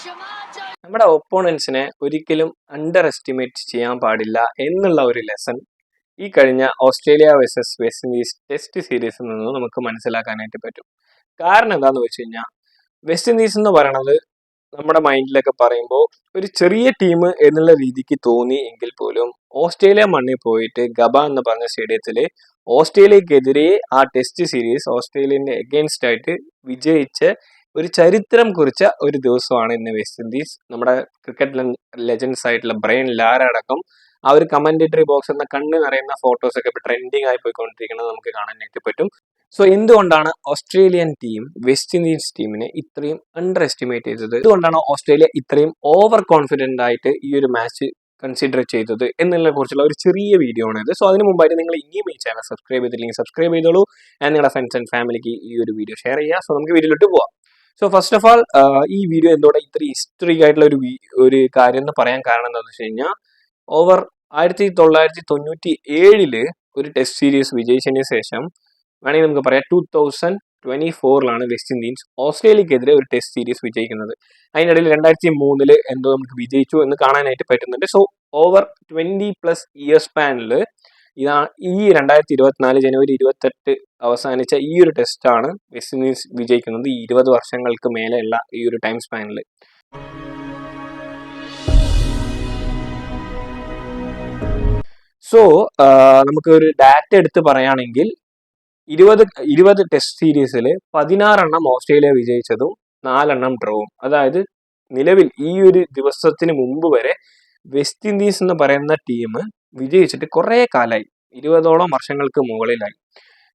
നമ്മുടെ ഒപ്പോണൻസിനെ ഒരിക്കലും under estimate ചെയ്യാൻ പാടില്ല എന്നുള്ള ഒരു ലെസൺ ഈ കഴിഞ്ഞ Australia versus west Indies test സീരീസിൽ നിന്ന് നമുക്ക് മനസ്സിലാക്കാനായിട്ട് പറ്റും. കാരണം എന്താന്ന് വെച്ച് കഴിഞ്ഞാൽ വെസ്റ്റ് ഇൻഡീസ് എന്ന് പറയണത് നമ്മുടെ മൈൻഡിലൊക്കെ പറയുമ്പോൾ ഒരു ചെറിയ ടീം എന്നുള്ള രീതിക്ക് തോന്നി എങ്കിൽ പോലും ഓസ്ട്രേലിയ മണ്ണിൽ പോയിട്ട് ഗബ എന്ന് പറഞ്ഞ സ്റ്റേഡിയത്തിൽ ഓസ്ട്രേലിയക്കെതിരെ ആ ടെസ്റ്റ് സീരീസ് ഓസ്ട്രേലിയന്റെ എഗെയിൻസ്റ്റ് ആയിട്ട് വിജയിച്ച ഒരു ചരിത്രം കുറിച്ച ഒരു ദിവസമാണ് ഇന്ന് വെസ്റ്റ് ഇൻഡീസ്. നമ്മുടെ ക്രിക്കറ്റ് ലെജൻഡ്സ് ആയിട്ടുള്ള ബ്രയൻ ലാര അടക്കം ആ ഒരു കമന്റേറ്ററി ബോക്സ് എന്ന കണ്ണ് നിറയുന്ന ഫോട്ടോസ് ഒക്കെ ഇപ്പൊ ട്രെൻഡിങ് ആയി പോയിക്കൊണ്ടിരിക്കുന്നത് നമുക്ക് കാണാനായിട്ട് പറ്റും. സോ എന്തുകൊണ്ടാണ് ഓസ്ട്രേലിയൻ ടീം വെസ്റ്റ് ഇൻഡീസ് ടീമിനെ ഇത്രയും അണ്ടർ എസ്റ്റിമേറ്റ് ചെയ്തത്? എന്തുകൊണ്ടാണ് ഓസ്ട്രേലിയ ഇത്രയും ഓവർ കോൺഫിഡന്റ് ആയിട്ട് ഈ ഒരു മാച്ച് കൺസിഡർ ചെയ്തത് എന്നതിനെ കുറിച്ചുള്ള ഒരു ചെറിയ വീഡിയോ ആണ് ഇത്. സോ അതിന് മുമ്പായിട്ട് നിങ്ങൾ ഇനിയും ഈ ചാനൽ സബ്സ്ക്രൈബ് ചെയ്തില്ലെങ്കിൽ സബ്സ്ക്രൈബ് ചെയ്തോളൂ. ആൻഡ് നിങ്ങളുടെ ഫ്രണ്ട്സ് ആൻഡ് ഫാമിലിക്ക് ഈ ഒരു വീഡിയോ ഷെയർ ചെയ്യുക. സോ നമുക്ക് വീഡിയോയിലോട്ട് പോവാം. സോ ഫസ്റ്റ് ഓഫ് ആൾ ഈ വീഡിയോ എന്തുകൊണ്ട് ഇത്ര ഹിസ്റ്ററിക് ആയിട്ടുള്ള ഒരു കാര്യം എന്ന് പറയാൻ കാരണം എന്താണെന്ന് വെച്ച് കഴിഞ്ഞാൽ ഓവർ 1997 ഒരു ടെസ്റ്റ് സീരീസ് വിജയിച്ചതിന് ശേഷം വേണമെങ്കിൽ നമുക്ക് പറയാം 2024 വെസ്റ്റ് ഇൻഡീസ് ഓസ്ട്രേലിയക്കെതിരെ ഒരു ടെസ്റ്റ് സീരീസ് വിജയിക്കുന്നത്. അതിനിടയിൽ 2003 എന്തോ നമുക്ക് വിജയിച്ചു എന്ന് കാണാനായിട്ട് പറ്റുന്നുണ്ട്. സോ ഓവർ 20+ ഇയർ സ്പാനിൽ ഈ 2024 ജനുവരി 28 അവസാനിച്ച ഈ ഒരു ടെസ്റ്റാണ് വെസ്റ്റ് ഇൻഡീസ് വിജയിക്കുന്നത്. 20 വർഷങ്ങൾക്ക് മേലെയുള്ള ഈ ഒരു ടൈം സ്പാനിൽ. സോ നമുക്ക് ഒരു ഡാറ്റ എടുത്ത് പറയുകയാണെങ്കിൽ 20 ടെസ്റ്റ് സീരീസിൽ 16 ഓസ്ട്രേലിയ വിജയിച്ചതും 4 ഡ്രോവും. അതായത് നിലവിൽ ഈ ഒരു ദിവസത്തിന് മുമ്പ് വരെ വെസ്റ്റ് ഇൻഡീസ് എന്ന് പറയുന്ന ടീം വിജയിച്ചിട്ട് കുറേ കാലമായി, 20ഓളം വർഷങ്ങൾക്ക് മുകളിലായി.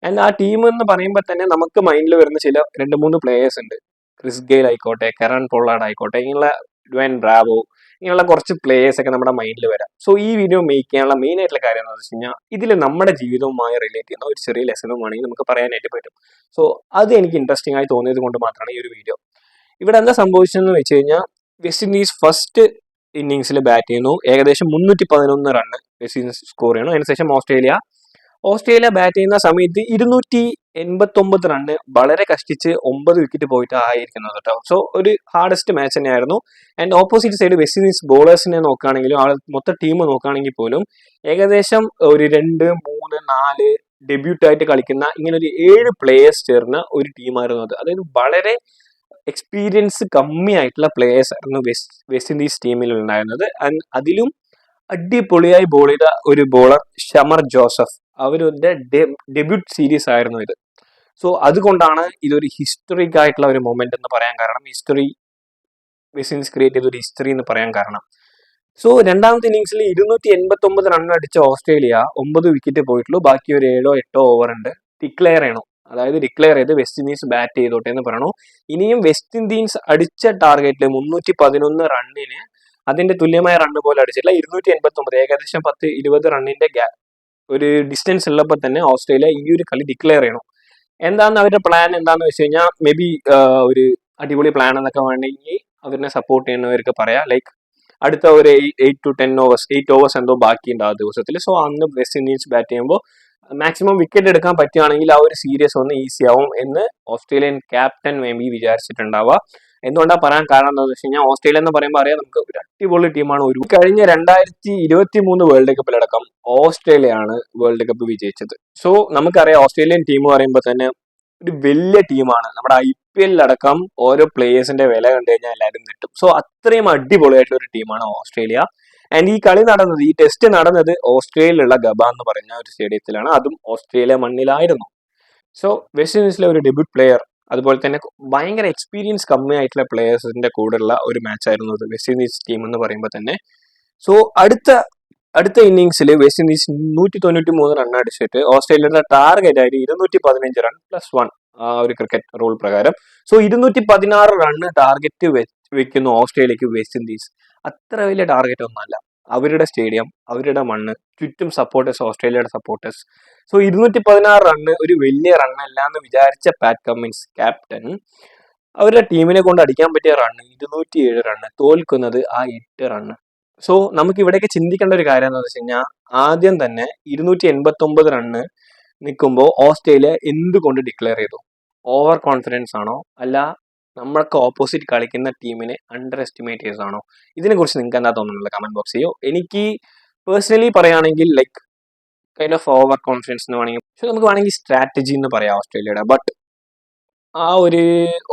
ആൻഡ് ആ ടീം എന്ന് പറയുമ്പോൾ തന്നെ നമുക്ക് മൈൻഡിൽ വരുന്ന ചില 2-3 പ്ലേയേഴ്സ് ഉണ്ട്. ക്രിസ് ഗെയിൽ ആയിക്കോട്ടെ, കെറൻ പൊള്ളാർഡ് ആയിക്കോട്ടെ, ഇങ്ങനെയുള്ള ഡ്വൈൻ ബ്രാവോ, ഇങ്ങനെയുള്ള കുറച്ച് പ്ലേയേഴ്സ് ഒക്കെ നമ്മുടെ മൈൻഡിൽ വരാം. സോ ഈ വീഡിയോ മേക്ക് ചെയ്യാനുള്ള മെയിൻ ആയിട്ടുള്ള കാര്യം എന്താണെന്ന് വെച്ച് കഴിഞ്ഞാൽ ഇതിൽ നമ്മുടെ ജീവിതവുമായി റിലേറ്റ് ചെയ്യുന്ന ഒരു ചെറിയ ലെസണും വേണമെങ്കിൽ നമുക്ക് പറയാനായിട്ട് പറ്റും. സോ അത് എനിക്ക് ഇൻട്രസ്റ്റിംഗ് ആയി തോന്നിയത് കൊണ്ട് മാത്രമാണ് ഈ ഒരു വീഡിയോ. ഇവിടെ എന്താ സംഭവിച്ചതെന്ന് വെച്ച് കഴിഞ്ഞാൽ വെസ്റ്റ് ഇൻഡീസ് ഫസ്റ്റ് ഇന്നിങ്സിൽ ബാറ്റ് ചെയ്യുന്നു. ഏകദേശം 311 റണ്ണ് വെസ്റ്റ് ഇൻഡീസ് സ്കോർ ചെയ്യണം. അതിനുശേഷം ഓസ്ട്രേലിയ ബാറ്റ് ചെയ്യുന്ന സമയത്ത് 289 റണ്ണ് വളരെ കഷ്ടിച്ച് 9 വിക്കറ്റ് പോയിട്ട് ആയിരിക്കുന്നത് കേട്ടോ. സോ ഒരു ഹാർഡസ്റ്റ് മാച്ച് തന്നെയായിരുന്നു. And opposite side West Indies ബോളേഴ്സിനെ നോക്കുകയാണെങ്കിലും മൊത്തം ടീം നോക്കുകയാണെങ്കിൽ പോലും ഏകദേശം ഒരു 2, 3, 4 ഡെബ്യൂട്ടായിട്ട് കളിക്കുന്ന ഇങ്ങനെ ഒരു 7 പ്ലേയേഴ്സ് ചേർന്ന ഒരു ടീമായിരുന്നു അത്. അതായത് വളരെ എക്സ്പീരിയൻസ് കമ്മിയായിട്ടുള്ള പ്ലേയേഴ്സ് ആയിരുന്നു വെസ്റ്റ് ഇൻഡീസ് ടീമിൽ ഉണ്ടായിരുന്നത്. ആൻഡ് അതിലും അടിപൊളിയായി ബോൾ ചെയ്ത ഒരു ബോളർ ഷമർ ജോസഫ്, അവരുടെ ഡെബ്യൂട്ട് സീരീസ് ആയിരുന്നു ഇത്. സോ അതുകൊണ്ടാണ് ഇതൊരു ഹിസ്റ്ററിക് ആയിട്ടുള്ള ഒരു മൊമെന്റ് എന്ന് പറയാൻ കാരണം. വെസ്റ്റ് ഇൻഡീസ് ക്രിയേറ്റ് ചെയ്ത ഒരു ഹിസ്റ്ററി എന്ന് പറയാൻ കാരണം. സോ രണ്ടാമത്തെ ഇന്നിങ്സിൽ 289 റൺ അടിച്ച ഓസ്ട്രേലിയ 9 വിക്കറ്റ് പോയിട്ടുള്ളൂ. ബാക്കി ഒരു 7-8 ഓവർ ഉണ്ട്. ഡിക്ലെയർ ചെയ്ത് വെസ്റ്റ് ഇൻഡീസ് ബാറ്റ് ചെയ്തോട്ടെ എന്ന് പറയണു. ഇനിയും വെസ്റ്റ് ഇൻഡീസ് അടിച്ച ടാർഗറ്റിൽ 311 റണ്ണിന് അതിന്റെ തുല്യമായ റണ്ണ് പോലെ അടിച്ചില്ല. 289, ഏകദേശം 10-20 റണ്ണിന്റെ ഒരു ഡിസ്റ്റൻസ് ഉള്ളപ്പോൾ തന്നെ ഓസ്ട്രേലിയ ഈ ഒരു കളി ഡിക്ലെയർ ചെയ്യണം. എന്താണ് അവരുടെ പ്ലാൻ എന്താന്ന് വെച്ച് കഴിഞ്ഞാൽ മേ ബി ഒരു അടിപൊളി പ്ലാൻ എന്നൊക്കെ വേണമെങ്കിൽ അവരിനെ സപ്പോർട്ട് ചെയ്യുന്നവർക്ക് പറയാം. ലൈക്ക് അടുത്ത ഒരു 8 ഓവേഴ്സ് എന്തോ ബാക്കിയുണ്ട് ആ ദിവസത്തിൽ. സോ അന്ന് വെസ്റ്റ് ഇൻഡീസ് ബാറ്റ് ചെയ്യുമ്പോൾ മാക്സിമം വിക്കറ്റ് എടുക്കാൻ പറ്റുകയാണെങ്കിൽ ആ ഒരു സീരീസ് ഒന്ന് ഈസി ആവും എന്ന് ഓസ്ട്രേലിയൻ ക്യാപ്റ്റൻ മേ ബി വിചാരിച്ചിട്ടുണ്ടാവുക. എന്തുകൊണ്ടാണ് പറയാൻ കാരണം എന്താണെന്ന് വെച്ച് കഴിഞ്ഞാൽ ഓസ്ട്രേലിയ എന്ന് പറയുമ്പോൾ അറിയാം നമുക്ക് ഒരു അടിപൊളി ടീമാണ്. കഴിഞ്ഞ 2023 വേൾഡ് കപ്പിലടക്കം ഓസ്ട്രേലിയ ആണ് വേൾഡ് കപ്പ് വിജയിച്ചത്. സോ നമുക്കറിയാം ഓസ്ട്രേലിയൻ ടീം പറയുമ്പോൾ തന്നെ ഒരു വലിയ ടീമാണ്. നമ്മുടെ IPL അടക്കം ഓരോ പ്ലേയേഴ്സിന്റെ വില കണ്ടു കഴിഞ്ഞാൽ എല്ലാവരും കിട്ടും. സോ അത്രയും അടിപൊളിയായിട്ടുള്ള ഒരു ടീമാണ് ഓസ്ട്രേലിയ. ആൻഡ് ഈ ടെസ്റ്റ് നടന്നത് ഓസ്ട്രേലിയയിലുള്ള ഗബ എന്ന് പറഞ്ഞ ഒരു സ്റ്റേഡിയത്തിലാണ്. അതും ഓസ്ട്രേലിയ മണ്ണിലായിരുന്നു. സോ വെസ്റ്റ് ഇൻഡീസിലെ ഒരു ഡെബ്യൂട്ട് പ്ലെയർ, അതുപോലെ തന്നെ ഭയങ്കര എക്സ്പീരിയൻസ് കമ്മിയായിട്ടുള്ള പ്ലേയേഴ്സിന്റെ കൂടെയുള്ള ഒരു മാച്ച് ആയിരുന്നു അത് വെസ്റ്റ് ഇൻഡീസ് ടീം എന്ന് പറയുമ്പോൾ തന്നെ. സോ അടുത്ത ഇന്നിങ്സിൽ വെസ്റ്റ് ഇൻഡീസ് 193 റൺ അടിച്ചിട്ട് ഓസ്ട്രേലിയയുടെ ടാർഗറ്റ് ആയിട്ട് 215 റൺ +1 ആ ഒരു ക്രിക്കറ്റ് റൂൾ പ്രകാരം. സോ 216 റണ്ണ് ടാർഗറ്റ് വെക്കുന്നു ഓസ്ട്രേലിയക്ക് വെസ്റ്റ് ഇൻഡീസ്. അത്ര വലിയ ടാർഗറ്റ് ഒന്നുമല്ല. അവരുടെ സ്റ്റേഡിയം, അവരുടെ മണ്ണ്, ചുറ്റും സപ്പോർട്ടേഴ്സ്, ഓസ്ട്രേലിയയുടെ സപ്പോർട്ടേഴ്സ്. സോ 216 റണ്ണ് ഒരു വലിയ റണ്ണല്ല എന്ന് വിചാരിച്ച പാറ്റ് കമ്മിൻസ് ക്യാപ്റ്റൻ അവരുടെ ടീമിനെ കൊണ്ട് അടിക്കാൻ പറ്റിയ റണ്ണ് 207 റണ്ണ്, തോൽക്കുന്നത് ആ 8 റണ്ണ്. സോ നമുക്ക് ഇവിടേക്ക് ചിന്തിക്കേണ്ട ഒരു കാര്യം എന്താണെന്ന് വെച്ച് കഴിഞ്ഞാൽ ആദ്യം തന്നെ 289 റണ്ണ് നിൽക്കുമ്പോൾ ഓസ്ട്രേലിയ എന്തുകൊണ്ട് ഡിക്ലെയർ ചെയ്തു? ഓവർ കോൺഫിഡൻസ് ആണോ, അല്ല നമ്മൾക്ക് ഓപ്പോസിറ്റ് കളിക്കുന്ന ടീമിനെ അണ്ടർ എസ്റ്റിമേറ്റ് ചെയ്തതാണോ? ഇതിനെക്കുറിച്ച് നിങ്ങൾക്ക് എന്താ തോന്നുന്നത് കമന്റ് ബോക്സ് ചെയ്യോ. എനിക്ക് പേഴ്സണലി പറയുകയാണെങ്കിൽ like kind of over confidence എന്ന് വേണമെങ്കിൽ, പക്ഷെ നമുക്ക് വേണമെങ്കിൽ സ്ട്രാറ്റജി എന്ന് പറയാം ഓസ്ട്രേലിയയുടെ. ബട്ട് ആ ഒരു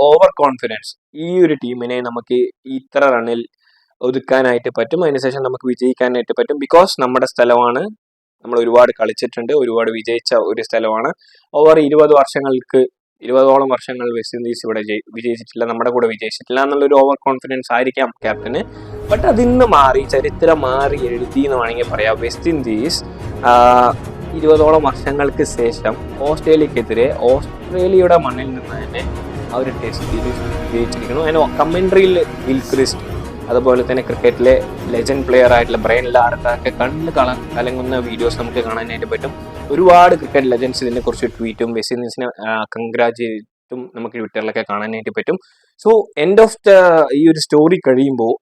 ഓവർ കോൺഫിഡൻസ് ഈ ഒരു ടീമിനെ നമുക്ക് ഇത്ര റണ്ണിൽ ഒതുക്കാനായിട്ട് പറ്റും, അതിനുശേഷം നമുക്ക് വിജയിക്കാനായിട്ട് പറ്റും. ബിക്കോസ് നമ്മുടെ സ്ഥലമാണ്, നമ്മൾ ഒരുപാട് കളിച്ചിട്ടുണ്ട്, ഒരുപാട് വിജയിച്ച ഒരു സ്ഥലമാണ്. ഓവർ 20ഓളം വർഷങ്ങൾ വെസ്റ്റ് ഇൻഡീസ് ഇവിടെ വിജയിച്ചിട്ടില്ല, നമ്മുടെ കൂടെ വിജയിച്ചിട്ടില്ല എന്നുള്ളൊരു ഓവർ കോൺഫിഡൻസ് ആയിരിക്കാം ക്യാപ്റ്റന്. ബട്ട് അതിന്ന് മാറി ചരിത്രം മാറി എഴുതി എന്ന് വേണമെങ്കിൽ പറയാം. വെസ്റ്റ് ഇൻഡീസ് 20ഓളം വർഷങ്ങൾക്ക് ശേഷം ഓസ്ട്രേലിയക്കെതിരെ ഓസ്ട്രേലിയയുടെ മണ്ണിൽ നിന്ന് തന്നെ ആ ഒരു ടെസ്റ്റ് സീരീസ് വിജയിച്ചിരിക്കുന്നു. അതിന് കമൻട്രിയിൽ ഗിൽക്രിസ്റ്റ്, അതുപോലെ തന്നെ ക്രിക്കറ്റിലെ ലെജൻഡ് പ്ലെയർ ആയിട്ടുള്ള ബ്രയൻ ലാറൊക്കെ കണ്ണ് കലങ്ങുന്ന വീഡിയോസ് നമുക്ക് കാണാനായിട്ട് പറ്റും. ഒരുപാട് ക്രിക്കറ്റ് ലെജൻഡ്സ് ഇതിനെക്കുറിച്ച് ട്വീറ്റും വെസ്റ്റ് ഇൻഡീസിനെ കൺഗ്രാജുലേറ്റും നമുക്ക് ട്വിറ്ററിലൊക്കെ കാണാനായിട്ട് പറ്റും. സോ എൻഡ് ഓഫ് ഈ ഒരു സ്റ്റോറി കഴിയുമ്പോൾ,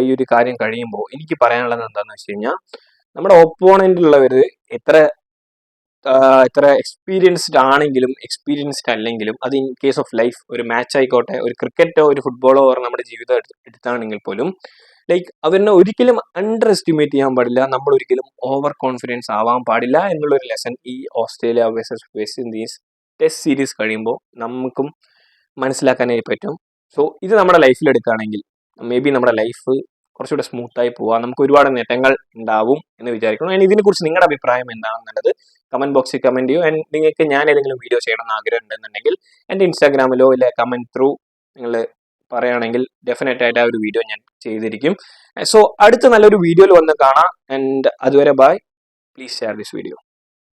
ഈ ഒരു കാര്യം കഴിയുമ്പോൾ എനിക്ക് പറയാനുള്ളത് എന്താണെന്ന് വെച്ച് കഴിഞ്ഞാൽ, നമ്മുടെ ഒപ്പോണൻ്റിലുള്ളവർ എത്ര എക്സ്പീരിയൻസ്ഡ് ആണെങ്കിലും എക്സ്പീരിയൻസ്ഡ് അല്ലെങ്കിലും, അത് ഇൻ കേസ് ഓഫ് ലൈഫ്, ഒരു മാച്ച് ആയിക്കോട്ടെ, ഒരു ക്രിക്കറ്റോ ഒരു ഫുട്ബോളോ ഓർ നമ്മുടെ ജീവിതം എടുത്താണെങ്കിൽ പോലും ലൈക്ക് അവരിനെ ഒരിക്കലും അണ്ടർ എസ്റ്റിമേറ്റ് ചെയ്യാൻ പാടില്ല, നമ്മൾ ഒരിക്കലും ഓവർ കോൺഫിഡൻസ് ആവാൻ പാടില്ല എന്നുള്ളൊരു ലെസൺ ഈ Australia versus west Indies test series കഴിയുമ്പോൾ നമുക്കും മനസ്സിലാക്കാനായി പറ്റും. സോ ഇത് നമ്മുടെ ലൈഫിൽ എടുക്കുകയാണെങ്കിൽ മേ ബി നമ്മുടെ ലൈഫ് കുറച്ചുകൂടെ സ്മൂത്തായി പോവാം, നമുക്ക് ഒരുപാട് നേട്ടങ്ങൾ ഉണ്ടാവും എന്ന് വിചാരിക്കുന്നു. ആൻഡ് ഇതിനെക്കുറിച്ച് നിങ്ങളുടെ അഭിപ്രായം എന്താണെന്നുള്ളത് കമന്റ് ബോക്സിൽ കമന്റ് ചെയ്യൂ. ആൻഡ് നിങ്ങൾക്ക് ഞാൻ ഏതെങ്കിലും വീഡിയോ ചെയ്യണം എന്ന് ആഗ്രഹം ഉണ്ടെന്നുണ്ടെങ്കിൽ എൻ്റെ ഇൻസ്റ്റാഗ്രാമിലോ ഇല്ല കമന്റ് ത്രൂ നിങ്ങൾ പറയുകയാണെങ്കിൽ ഡെഫിനറ്റ് ആയിട്ട് ആ ഒരു വീഡിയോ ഞാൻ ചെയ്തിരിക്കും. സോ അടുത്ത നല്ലൊരു വീഡിയോയിൽ വന്ന് കാണാം. ആൻഡ് അതുവരെ bye. Please share this video.